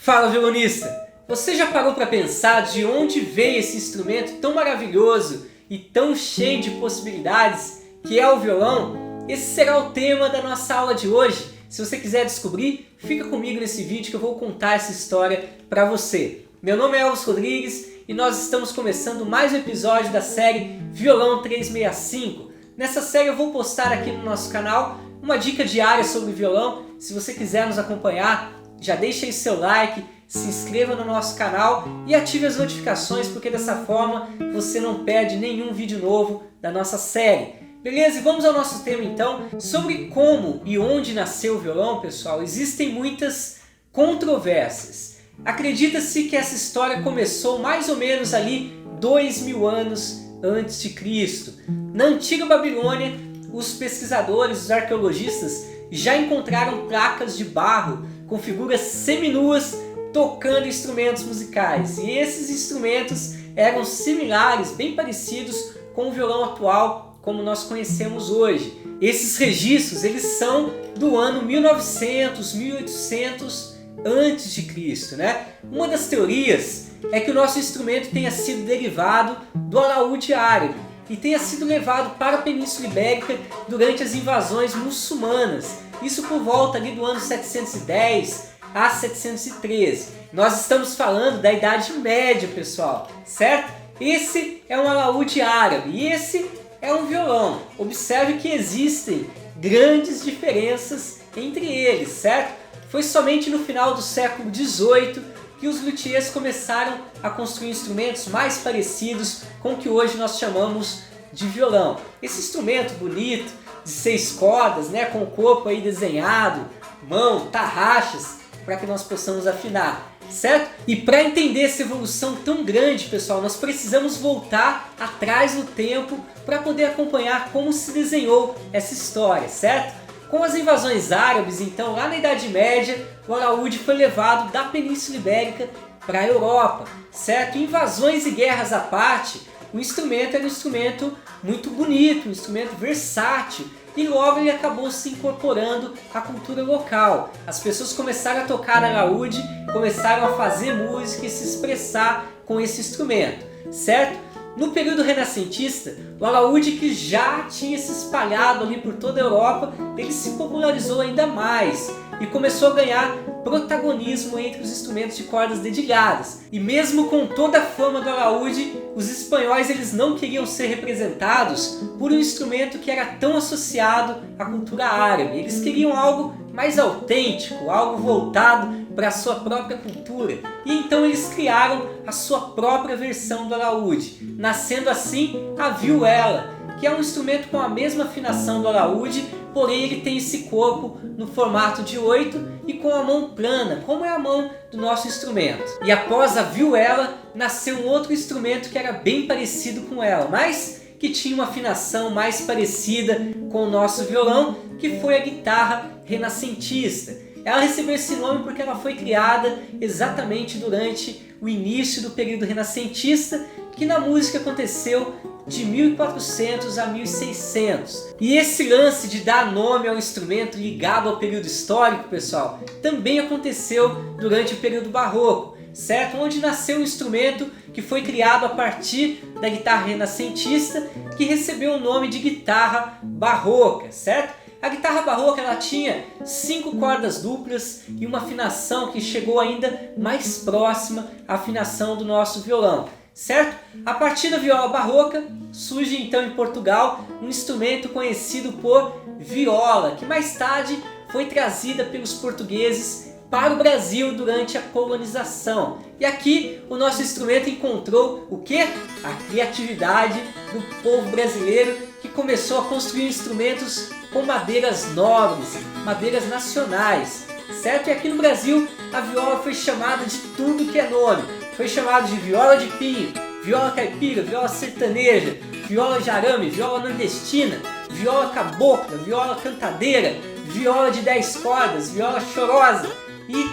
Fala, violonista! Você já parou para pensar de onde veio esse instrumento tão maravilhoso e tão cheio de possibilidades que é o violão? Esse será o tema da nossa aula de hoje. Se você quiser descobrir, fica comigo nesse vídeo que eu vou contar essa história para você. Meu nome é Elvis Rodrigues e nós estamos começando mais um episódio da série Violão 365. Nessa série eu vou postar aqui no nosso canal uma dica diária sobre violão. Se você quiser nos acompanhar, já deixa aí seu like, se inscreva no nosso canal e ative as notificações, porque dessa forma você não perde nenhum vídeo novo da nossa série. Beleza? E vamos ao nosso tema então, sobre como e onde nasceu o violão, pessoal. Existem muitas controvérsias. Acredita-se que essa história começou mais ou menos ali 2000 anos antes de Cristo. Na antiga Babilônia, os pesquisadores, os arqueologistas já encontraram placas de barro com figuras seminuas tocando instrumentos musicais. E esses instrumentos eram similares, bem parecidos com o violão atual, como nós conhecemos hoje. Esses registros eles são do ano 1900, 1800 antes de Cristo, né? Uma das teorias é que o nosso instrumento tenha sido derivado do alaúde árabe e tenha sido levado para a Península Ibérica durante as invasões muçulmanas. Isso por volta ali do ano 710 a 713. Nós estamos falando da Idade Média, pessoal, certo? Esse é um alaúde árabe e esse é um violão. Observe que existem grandes diferenças entre eles, certo? Foi somente no final do século XVIII que os luthiers começaram a construir instrumentos mais parecidos com o que hoje nós chamamos de violão. Esse instrumento bonito, de 6 cordas, né, com o corpo aí desenhado, mão, tarraxas, para que nós possamos afinar, certo? E para entender essa evolução tão grande, pessoal, nós precisamos voltar atrás no tempo para poder acompanhar como se desenhou essa história, certo? Com as invasões árabes, então, lá na Idade Média, o alaúde foi levado da Península Ibérica para a Europa, certo? Invasões e guerras à parte, o instrumento era um instrumento muito bonito, um instrumento versátil, e logo ele acabou se incorporando à cultura local. As pessoas começaram a tocar alaúde, começaram a fazer música e se expressar com esse instrumento, certo? No período renascentista, o alaúde, que já tinha se espalhado ali por toda a Europa, ele se popularizou ainda mais e começou a ganhar protagonismo entre os instrumentos de cordas dedilhadas. E mesmo com toda a fama do alaúde, os espanhóis eles não queriam ser representados por um instrumento que era tão associado à cultura árabe. Eles queriam algo mais autêntico, algo voltado para a sua própria cultura. E então eles criaram a sua própria versão do alaúde, nascendo assim a vihuela, que é um instrumento com a mesma afinação do alaúde, porém ele tem esse corpo no formato de 8 e com a mão plana, como é a mão do nosso instrumento. E após a vihuela, nasceu um outro instrumento que era bem parecido com ela, mas que tinha uma afinação mais parecida com o nosso violão, que foi a guitarra renascentista. Ela recebeu esse nome porque ela foi criada exatamente durante o início do período renascentista, que na música aconteceu de 1400 a 1600. E esse lance de dar nome ao instrumento ligado ao período histórico, pessoal, também aconteceu durante o período barroco, certo? Onde nasceu um instrumento que foi criado a partir da guitarra renascentista, que recebeu o nome de guitarra barroca, certo? A guitarra barroca ela tinha 5 cordas duplas e uma afinação que chegou ainda mais próxima à afinação do nosso violão, certo? A partir da viola barroca surge então em Portugal um instrumento conhecido por viola, que mais tarde foi trazida pelos portugueses para o Brasil durante a colonização. E aqui o nosso instrumento encontrou o quê? A criatividade do povo brasileiro, que começou a construir instrumentos com madeiras nobres, madeiras nacionais, certo? E aqui no Brasil a viola foi chamada de tudo que é nome. Foi chamada de viola de pinho, viola caipira, viola sertaneja, viola de arame, viola nordestina, viola cabocla, viola cantadeira, viola de 10 cordas, viola chorosa e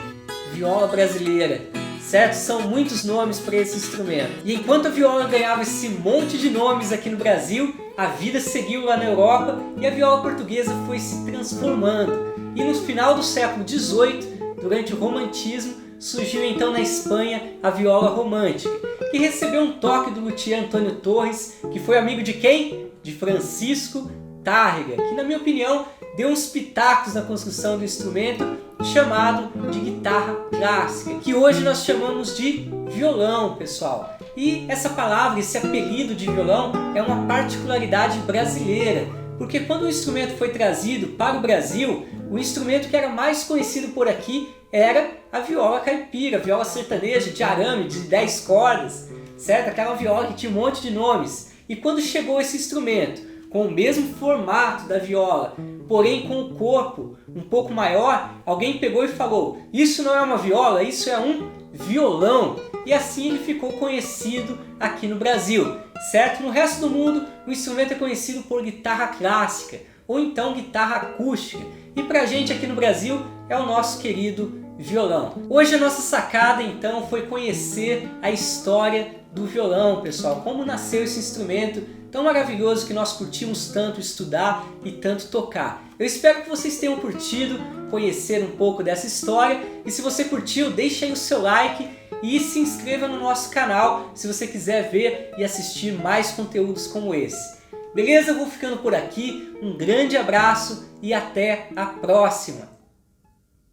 viola brasileira, certo? São muitos nomes para esse instrumento. E enquanto a viola ganhava esse monte de nomes aqui no Brasil, a vida seguiu lá na Europa e a viola portuguesa foi se transformando. E no final do século XVIII, durante o romantismo, surgiu então na Espanha a viola romântica, que recebeu um toque do luthier Antônio Torres, que foi amigo de quem? De Francisco Tárrega, que na minha opinião deu uns pitacos na construção do instrumento chamado de guitarra clássica, que hoje nós chamamos de violão, pessoal. E essa palavra, esse apelido de violão é uma particularidade brasileira, porque quando o instrumento foi trazido para o Brasil, o instrumento que era mais conhecido por aqui era a viola caipira, a viola sertaneja de arame, de 10 cordas, certo? Aquela viola que tinha um monte de nomes. E quando chegou esse instrumento, com o mesmo formato da viola, porém com o corpo um pouco maior, alguém pegou e falou: isso não é uma viola, isso é um violão. E assim ele ficou conhecido aqui no Brasil, certo? No resto do mundo, o instrumento é conhecido por guitarra clássica ou então guitarra acústica. E pra gente aqui no Brasil é o nosso querido violão. Hoje a nossa sacada então foi conhecer a história do violão, pessoal, como nasceu esse instrumento tão maravilhoso que nós curtimos tanto estudar e tanto tocar. Eu espero que vocês tenham curtido conhecer um pouco dessa história, e se você curtiu, deixe aí o seu like e se inscreva no nosso canal se você quiser ver e assistir mais conteúdos como esse. Beleza? Eu vou ficando por aqui, um grande abraço e até a próxima!